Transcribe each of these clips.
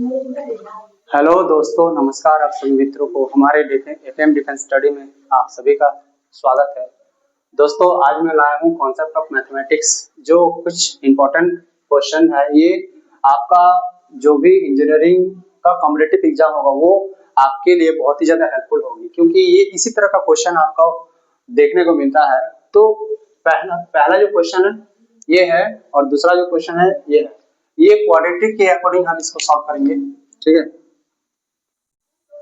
Hello दोस्तों, नमस्कार। आप सभी मित्रों को हमारे एफएम डिफेंस स्टडी में आप सभी का स्वागत है। दोस्तों, आज मैं लाया हूँ कॉन्सेप्ट ऑफ मैथमेटिक्स, जो कुछ इम्पोर्टेंट क्वेश्चन है। ये आपका जो भी इंजीनियरिंग का कॉम्पिटिटिव एग्जाम होगा वो आपके लिए बहुत ही ज्यादा हेल्पफुल होगी, क्योंकि ये इसी तरह का क्वेश्चन आपको देखने को मिलता है। तो पहला पहला जो क्वेश्चन है ये है, और दूसरा जो क्वेश्चन है ये है। ये क्वाड्रेटिक के अकॉर्डिंग हम इसको सॉल्व करेंगे, ठीक है।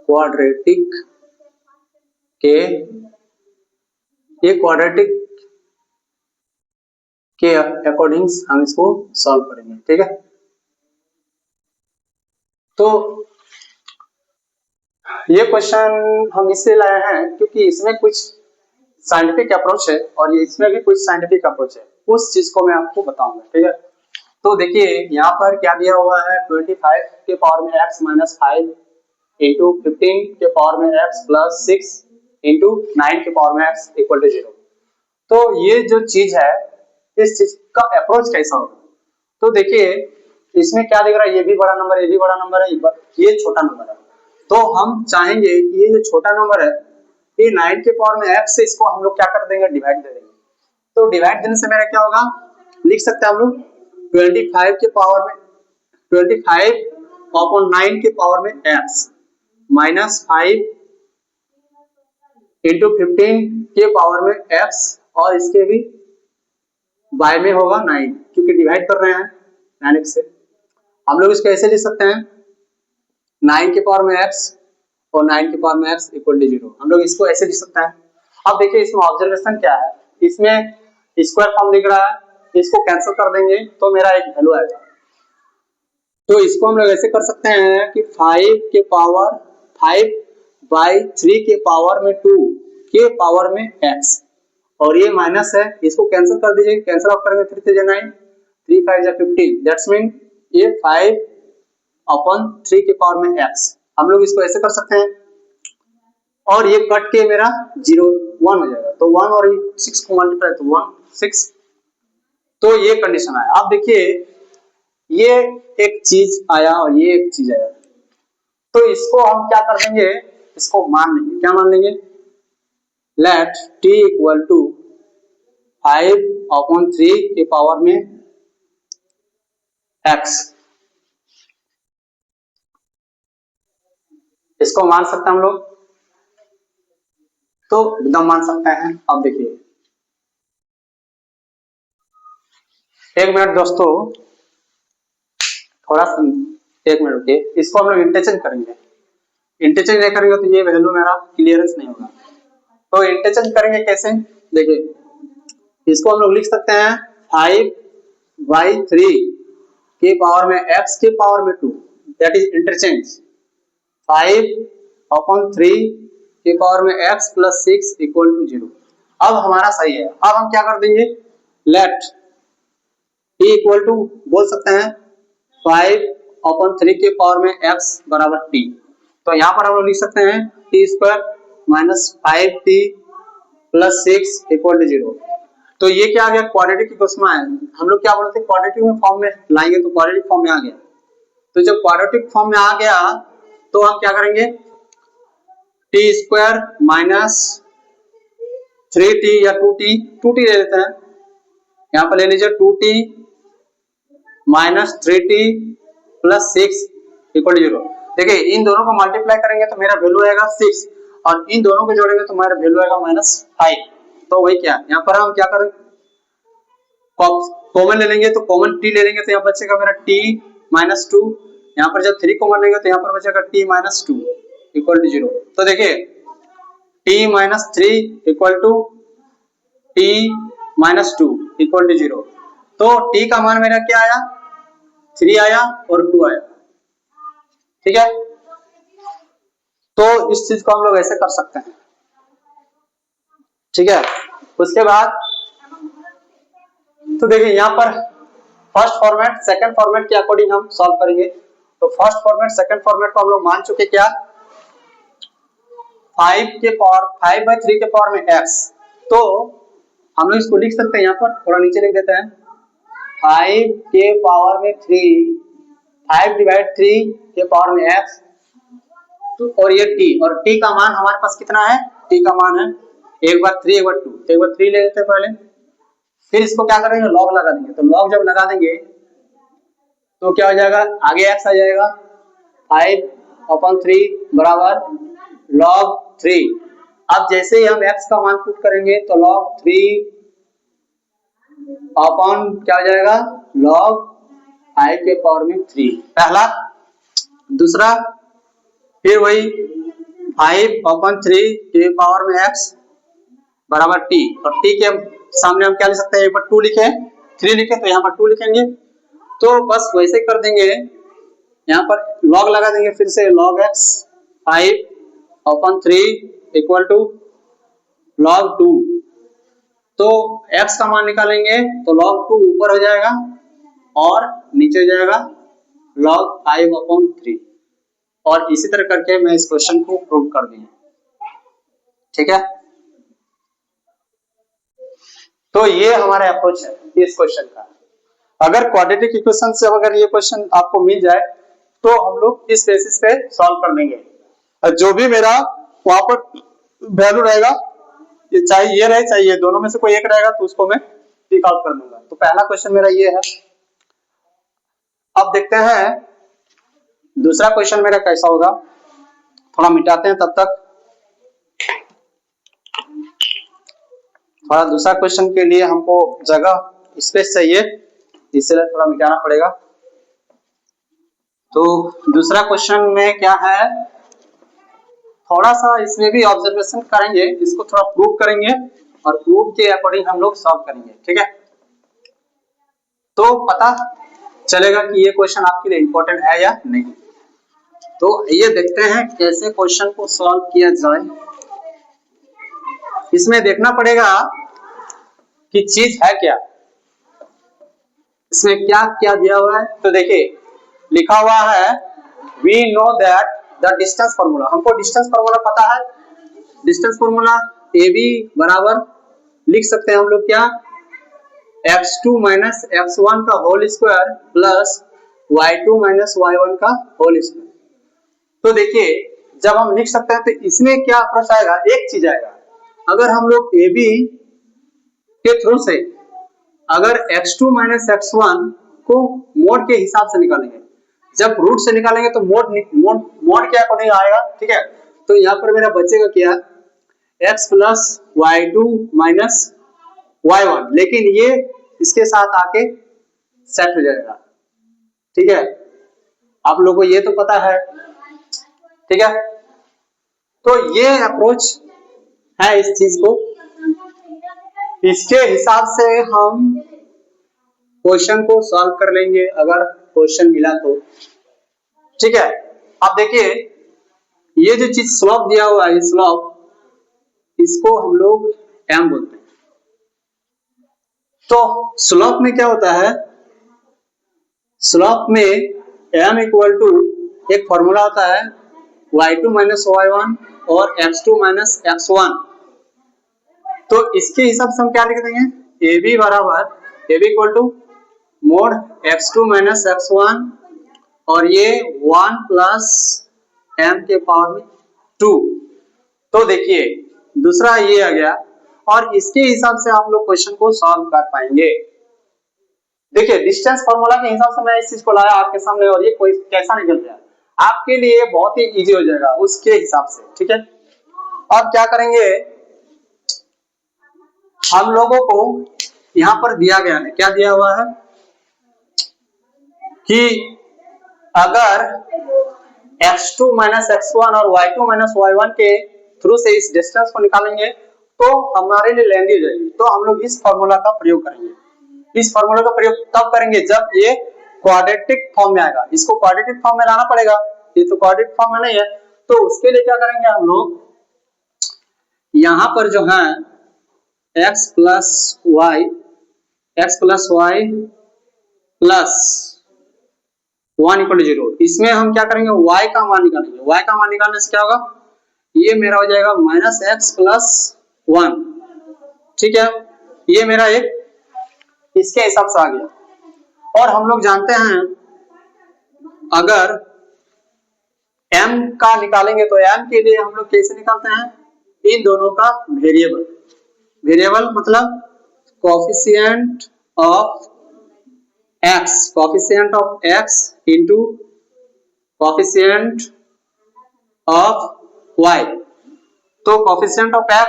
क्वाड्रेटिक के ये क्वाड्रेटिक के अकॉर्डिंग हम इसको सॉल्व करेंगे, ठीक है। तो ये क्वेश्चन हम इससे लाए हैं क्योंकि इसमें कुछ साइंटिफिक अप्रोच है और ये इसमें भी कुछ साइंटिफिक अप्रोच है। उस चीज को मैं आपको बताऊंगा, ठीक है। तो देखिए यहाँ पर क्या दिया हुआ है, 25 के पावर में x माइनस 5 इंटू 15 के पावर में x प्लस 6 इंटू 9 के पावर में x इक्वल टू 0। तो ये जो चीज है, इस चीज का अप्रोच कैसा होगा। तो देखिए इसमें क्या दिख रहा है, ये भी बड़ा नंबर है, ये भी बड़ा नंबर है, ये छोटा नंबर है। तो हम चाहेंगे कि ये जो छोटा नंबर है, ये 9 के पावर में x से इसको हम लोग क्या कर देंगे, डिवाइड दे देंगे। तो डिवाइड देने से मेरा क्या होगा, लिख सकते हैं हम लोग 25 के पावर में 25 अपॉन 9 के पावर में x माइनस 5 इंटू 15 के पावर में x, और इसके भी बाय में होगा 9, क्योंकि डिवाइड कर रहे हैं 9x से। हम लोग इसको ऐसे लिख सकते हैं 9 के पावर में x और 9 के पावर में x इक्वल टू 0। हम लोग इसको ऐसे लिख सकते हैं। अब देखिए इसमें ऑब्जर्वेशन क्या है, इसमें स्क्वायर फॉर्म दिख रहा है, इसको कैंसिल कर देंगे तो मेरा एक वैल्यू आएगा। तो इसको हम लोग ऐसे कर सकते हैं कि 5 के पावर 5 बाई 3 के पावर में 2 के पावर में x, और ये माइनस है, इसको कैंसिल कर दीजिए। कैंसिल ऑफ करेंगे 3 3 9, 3 5 15, दैट्स मीन ये 5 अपॉन 3 के पावर में x। हम लोग इसको ऐसे कर सकते हैं, और ये कट के मेरा 0 1 हो जाएगा। तो 1 और 6 को मल्टीप्लाई तो 1 6। तो ये कंडीशन आया। अब देखिए ये एक चीज आया और ये एक चीज आया, तो इसको हम क्या कर देंगे, इसको मान लेंगे। क्या मान लेंगे, let t equal to 5 upon 3 के पावर में x, इसको मान सकते हैं हम लोग, तो एकदम मान सकते हैं। अब देखिए एक मिनट दोस्तों, थोड़ा सा एक मिनट रुकिए, इसको हम लोग इंटरचेंज करेंगे। इंटरचेंज नहीं करेंगे तो ये वैल्यू मेरा क्लियरेंस नहीं होगा। तो इंटरचेंज करेंगे कैसे, देखिए इसको हम लोग लिख सकते हैं 5 बाई 3 के पावर में x के पावर में 2, दैट इज इंटरचेंज। 5 अपॉन 3 के पावर में x प्लस 6 इक्वल टू 0। अब हमारा सही है। अब हम क्या कर देंगे, लेट t इक्वल टू बोल सकते हैं 5 अपॉन 3 के पावर में x बराबर t। तो यहाँ पर हम लोग लिख सकते हैं t square minus 5t plus 6 equal to 0। तो ये क्या आ गया, क्वाड्रेटिक इक्वेशन में आया। हम लोग क्या बोलते हैं, क्वाड्रेटिक में फॉर्म में लाएंगे तो क्वाड्रेटिक फॉर्म में आ गया। तो जब क्वाड्रेटिक फॉर्म में आ गया तो हम क्या करेंगे, टी स्क्वायर माइनस 3t या 2t ले लेते हैं। यहाँ पर ले लीजिए 2t minus 3t plus 6 equal to 0। देखिए इन दोनों को मल्टीप्लाई करेंगे तो मेरा वैल्यू आएगा 6, और इन दोनों को जोड़ेंगे तो मेरा वैल्यू आएगा माइनस 5। तो वही क्या, यहाँ पर हम क्या करें, कॉमन ले लेंगे, तो कॉमन t ले लेंगे तो यहाँ बचेगा मेरा t माइनस 2। यहाँ पर जब 3 कॉमन लेंगे तो यहाँ पर बचेगा t माइनस 2 इक्वल टू 0। तो देखिए t minus 3 equal to t minus 2 equal to 0। तो t का मान मेरा क्या आया, 3 आया और 2 आया, ठीक है। तो इस चीज को हम लोग ऐसे कर सकते हैं, ठीक है। उसके बाद तो देखिए यहाँ पर फर्स्ट फॉर्मेट सेकंड फॉर्मेट के अकॉर्डिंग हम सॉल्व करेंगे। तो फर्स्ट फॉर्मेट सेकंड फॉर्मेट को हम लोग मान चुके, क्या 5 के पावर 5 बाई 3 के पावर में x। तो हम लोग इसको लिख सकते हैं, यहाँ पर थोड़ा नीचे लिख देते हैं 5 के पावर में 3 5 डिवाइड 3 के पावर में x, और ये t, और t का मान हमारे पास कितना है, t का मान है एक बार 3 एक बार 2, एक बार 3 ले लेते हैं पहले, फिर इसको क्या करेंगे, log लगा देंगे। तो log जब लगा देंगे तो क्या हो जाएगा, आगे x आ जाएगा 5/3 बराबर log 3। अब जैसे ही हम x का मान पुट करेंगे तो log 3 अपॉन क्या हो जाएगा, log 5 के पावर में 3, पहला। दूसरा फिर वही 5/3 के पावर में x बराबर t, और t के सामने हम क्या लिख सकते हैं, एक बार 2 लिखे 3 लिखे तो यहाँ पर 2 लिखेंगे। तो बस वैसे कर देंगे, यहाँ पर log लगा देंगे, फिर से log x 5/3 equal to log 2। तो x का मान निकालेंगे तो log 2 ऊपर हो जाएगा और नीचे हो जाएगा log 5/3, और इसी तरह करके मैं इस क्वेश्चन को प्रूव कर दिया। ठीक है, तो ये हमारा अप्रोच है इस क्वेश्चन का। अगर क्वाड्रेटिक इक्वेशन से अगर ये क्वेश्चन आपको मिल जाए तो हम लोग इस बेसिस पे सॉल्व कर देंगे, और जो भी मेरा वहां पर वैल्यू रहेगा, ये चाहे ये रहे चाहे ये, दोनों में से कोई एक रहेगा तो उसको मैं टिक आउट कर दूंगा। तो पहला क्वेश्चन मेरा ये है। अब देखते हैं दूसरा क्वेश्चन मेरा कैसा होगा, थोड़ा मिटाते हैं तब तक। थोड़ा दूसरा क्वेश्चन के लिए हमको जगह स्पेस चाहिए, इसलिए थोड़ा मिटाना पड़ेगा। तो दूसरा क्वेश्चन में क्या है, थोड़ा सा इसमें भी ऑब्जर्वेशन करेंगे, इसको थोड़ा प्रूव करेंगे और प्रूव के अकॉर्डिंग हम लोग सॉल्व करेंगे। ठीक है, तो पता चलेगा कि ये क्वेश्चन आपके लिए इंपॉर्टेंट है या नहीं। तो ये देखते हैं कैसे क्वेश्चन को सॉल्व किया जाए। इसमें देखना पड़ेगा कि चीज है क्या, इसमें क्या क्या दिया हुआ है। तो देखिए लिखा हुआ है we know that the distance formula, हमको डिस्टेंस फॉर्मूला पता है। डिस्टेंस फॉर्मूला ए बी बराबर लिख सकते हैं हम लोग क्या, x2 माइनस x1 का whole square plus y2 minus y1 का होल स्क्वायर। तो देखिए जब हम लिख सकते हैं तो इसमें क्या अप्रोच आएगा, एक चीज आएगा, अगर हम लोग ए बी के थ्रू से अगर x2 माइनस x1 को मोड के हिसाब से निकालेंगे, जब रूट से निकालेंगे तो मोड के अकॉर्डिंग आएगा। ठीक है, तो यहाँ पर मेरा बचेगा क्या, x plus y2 minus y1, लेकिन ये इसके साथ आके सेट हो जाएगा। ठीक है, आप लोगों को ये तो पता है। ठीक है, तो ये अप्रोच है इस चीज को, इसके हिसाब से हम क्वेश्चन को सॉल्व कर लेंगे अगर क्वेश्चन मिला तो। ठीक है, अब देखिए ये जो चीज स्लोप दिया हुआ है, स्लोप, इसको हम लोग m बोलते हैं। तो स्लोप में क्या होता है, स्लोप में m इक्वल टू एक फॉर्मूला होता है y2 माइनस y1 और x2 माइनस x1। तो इसके हिसाब से हम क्या लिख देंगे, ए बी बराबर A B equal to mod x2 minus x1 और ये 1 प्लस m के पावर में 2। तो देखिए दूसरा ये आ गया, और इसके हिसाब से आप लोग क्वेश्चन को सॉल्व कर पाएंगे। देखिए डिस्टेंस फॉर्मूला के हिसाब से मैं इस चीज को लाया आपके सामने, और ये कोई कैसा निकल गया आपके लिए बहुत ही इजी हो जाएगा उसके हिसाब से। ठीक है, अब क्या करेंगे, हम लोगों को यहां पर दिया गया है, क्या दिया हुआ है कि अगर x2 माइनस x1 और y2 माइनस y1 के थ्रू से इस डिस्टेंस को निकालेंगे तो हमारे लिए लेंदी हो जाएगी। तो हम लोग इस फॉर्मूला का प्रयोग करेंगे। इस फॉर्मूला का प्रयोग तब करेंगे जब ये क्वाड्रेटिक फॉर्म में आएगा, इसको क्वाड्रेटिक फॉर्म में लाना पड़ेगा, ये तो क्वाड्रेटिक फॉर्म में नहीं है। तो उसके लिए क्या करेंगे, हम लोग यहां पर जो है x plus y plus 1 equal to 0, इसमें हम क्या करेंगे, y का मान निकालेंगे। y का मान निकालने से क्या होगा, ये मेरा हो जाएगा माइनस एक्स प्लस 1। ठीक है, ये मेरा एक इसके हिसाब से आ गया। और हम लोग जानते हैं अगर m का निकालेंगे तो m के लिए हम लोग कैसे निकालते हैं, इन दोनों का वेरिएबल, वेरिएबल मतलब coefficient of x into coefficient of y। तो कोफिशिएंट ऑफ x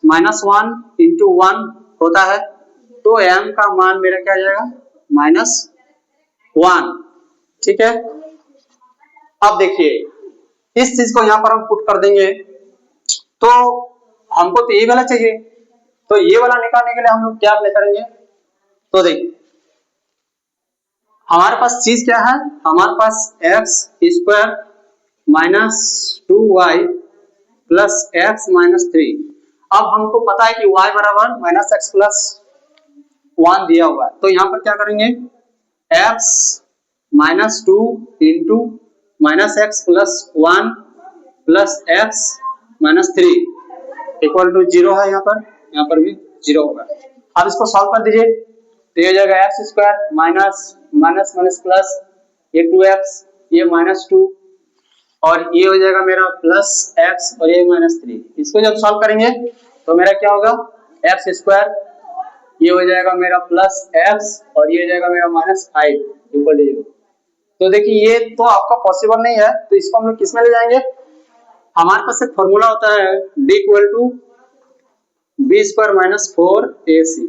-1 इंटू 1 होता है, तो m का मान मेरा क्या आ जाएगा -1। ठीक है, अब देखिए इस चीज को यहां पर हम पुट कर देंगे, तो हमको तो ये वाला चाहिए, तो ये वाला निकालने के लिए हम लोग क्या अप्लाई करेंगे, तो देखिए हमारे पास चीज क्या है, हमारे पास x square -2y plus x -3। अब हमको पता है कि y बराबर -x+1 दिया हुआ है, तो यहाँ पर क्या करेंगे, x -2 into -x+1 plus x -3 equal to 0 है, यहाँ पर भी 0 होगा। अब इसको सॉल्व कर दीजिए, तो ये हो जाएगा x square minus minus minus plus ये 2x, ये -2 और ये हो जाएगा मेरा प्लस x और ये -3। इसको जब सॉल्व करेंगे तो मेरा क्या होगा, एक्स स्क्वायर ये हो जाएगा मेरा प्लस x और ये हो जाएगा मेरा -5 इक्वल टू 0। तो देखिए ये तो आपका पॉसिबल नहीं है, तो इसको हम लोग किस में ले जाएंगे, हमारे पास एक फॉर्मूला होता है d equal to b² - 4ac।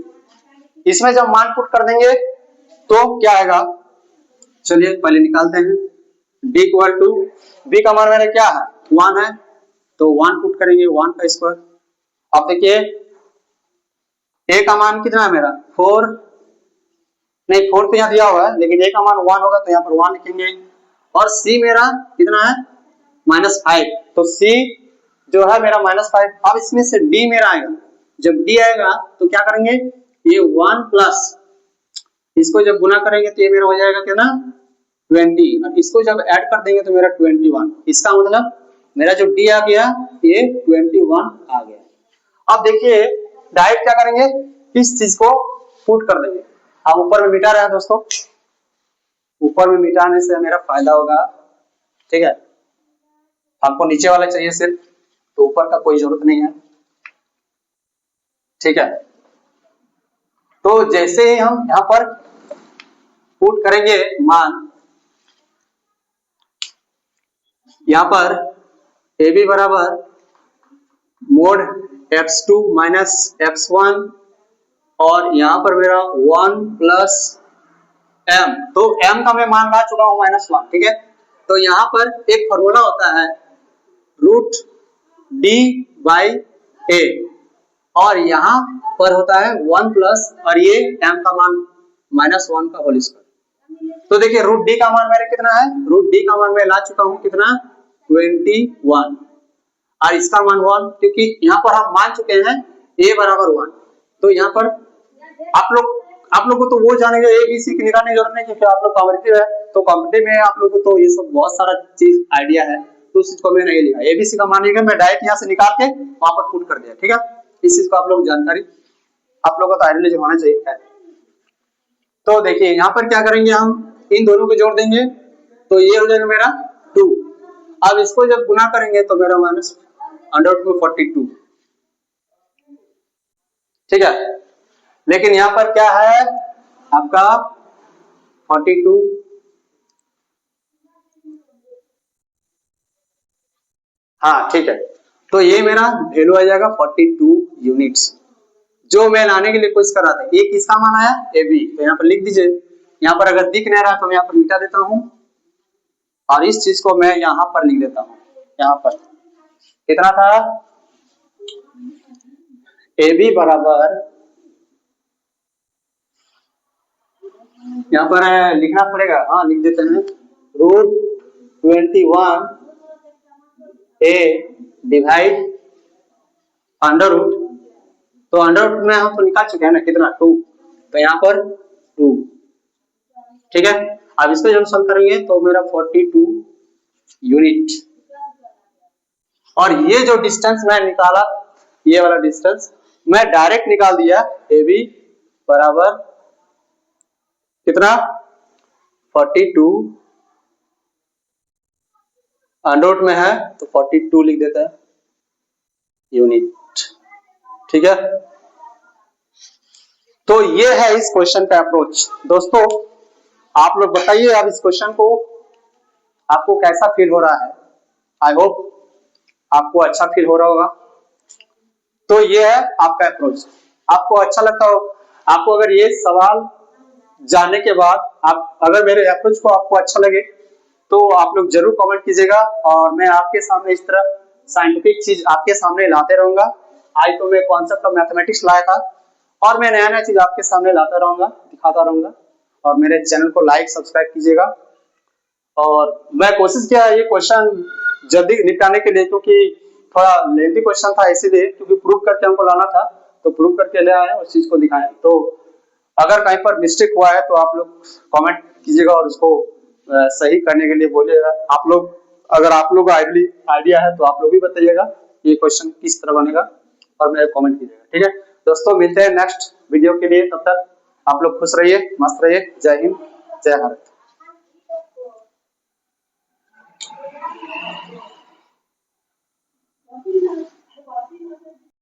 इसमें जब मान पुट कर देंगे तो क्या आएगा, चलिए पहले निकालते हैं। d इक्वल टू b का मान मेरा क्या है 1 है, तो 1 पुट करेंगे 1 का स्क्वायर। अब देखिए a का मान कितना है मेरा 4, नहीं 4 तो यहाँ दिया हुआ है, लेकिन a का मान 1 होगा तो यहाँ पर 1 लिखेंगे। और c मेरा कितना है -5, तो c जो है मेरा -5। अब इसमें से d मेरा आएगा, जब d आएगा तो क्या करेंगे, ये 1 प्लस इसको जब गुना करेंगे तो ये मेरा हो जाएगा कितना 20, और इसको जब ऐड कर देंगे तो मेरा 21। इसका मतलब मेरा जो d आ गया ये 21 आ गया। अब देखिए डायरेक्ट क्या करेंगे, इस चीज को पुट कर देंगे। हम ऊपर में मिटा रहे हैं दोस्तों, ऊपर में मिटाने से मेरा फायदा होगा, ठीक है, हमको नीचे वाला चाहिए सिर्फ, तो ऊपर का कोई जरूरत नहीं है, ठीक है। तो जैसे ही हम यहाँ पर पुट करेंगे मान, यहाँ पर AB बराबर मोड x2 माइनस x1 और यहाँ पर मेरा 1 प्लस m, तो m का मैं मान ला चुका हूँ -1, ठीक है। तो यहाँ पर एक फॉर्मूला होता है रूट d बाई a, और यहाँ पर होता है 1 प्लस और ये m का मान -1 का होल स्क्वायर। तो देखिए रूट d का मान मेरा कितना है, रूट d का मान मैं ला चुका हूँ कितना 21, और इसका मान 1, क्योंकि यहाँ पर हम मान चुके हैं a बराबर 1। तो यहाँ पर आप लोग को तो वो जानेंगे a b c की निकालने की जरूरत नहीं, क्योंकि आप लोग कॉम्पिटिटिव है, तो कॉम्पिटिटिव में आप लोग को तो ये सब बहुत सारा चीज आइडिया है, तो उस चीज को मैं नहीं लिखा, a b c का मान मैं डायरेक्ट यहाँ से निकाल के वहां पर पुट कर दिया, ठीक है। इस चीज को आप लोग जानकारी आप लोगों को तो आइडिया होना चाहिए। तो देखिए यहाँ पर क्या करेंगे, हम इन दोनों को जोड़ देंगे, तो ये हो जाएगा मेरा 2। अब इसको जब गुना करेंगे तो मेरा -√42, ठीक है। लेकिन यहाँ पर क्या है आपका 42, हाँ ठीक है। तो ये मेरा वैल्यू आ जाएगा 42 यूनिट्स, जो मैं लाने के लिए कोशिश कर रहा था। ये किसका मान आया AB, तो यहाँ पर लिख दीजिए। यहाँ पर अगर दिख नहीं रहा तो मैं यहाँ पर मिटा देता हूँ, और इस चीज को मैं यहाँ पर लिख देता हूँ। यहाँ पर कितना था, AB बराबर, यहाँ पर लिखना पड़ेगा, हाँ लिख देते हैं, √21 a डिवाइड अंडर रूट, तो अंडर रूट में हम तो निकाल चुके हैं ना कितना 2, तो यहाँ पर 2, ठीक है। अब इसको जब सॉल्व करेंगे तो मेरा 42 यूनिट, और ये जो डिस्टेंस मैं निकाला, ये वाला डिस्टेंस मैं डायरेक्ट निकाल दिया, AB बराबर कितना 42 अंडर रूट में है तो 42 लिख देते हैं यूनिट। ठीक है, तो ये है इस क्वेश्चन का अप्रोच। दोस्तों आप लोग बताइए अब इस क्वेश्चन को आपको कैसा फील हो रहा है। आई होप आपको अच्छा फील हो रहा होगा। तो ये है आपका अप्रोच, आपको अच्छा लगता हो। आपको अगर ये सवाल जानने के बाद आप अगर मेरे अप्रोच को आपको अच्छा लगे तो आप लोग जरूर कमेंट कीजिएगा, और मैं आपके सामने इस तरह साइंटिफिक चीज आपके सामने लाते रहूंगा। आज तो मैं कॉन्सेप्ट ऑफ मैथमेटिक्स लाया था, और मैं नया नया चीज आपके सामने लाता रहूंगा, दिखाता रहूंगा। और मेरे चैनल को लाइक सब्सक्राइब कीजिएगा। और मैं कोशिश किया ये क्वेश्चन जल्दी निपटाने के लिए, क्योंकि थोड़ा लेंथी क्वेश्चन था, इसीलिए क्योंकि प्रूव करके हमको लाना था, तो प्रूव करके ले आए उस चीज को दिखाएं। तो अगर कहीं पर मिस्टेक हुआ है तो आप लोग कमेंट कीजिएगा और उसको सही करने के लिए बोलिएगा। आप लोग अगर आप लोग आइडिया है तो आप लोग भी बताइएगा ये क्वेश्चन किस तरह बनेगा, और मेरे कमेंट कीजिएगा। ठीक है दोस्तों, मिलते हैं नेक्स्ट वीडियो के लिए। तब तक आप लोग खुश रहिए, मस्त रहिए। जय हिंद, जय भारत।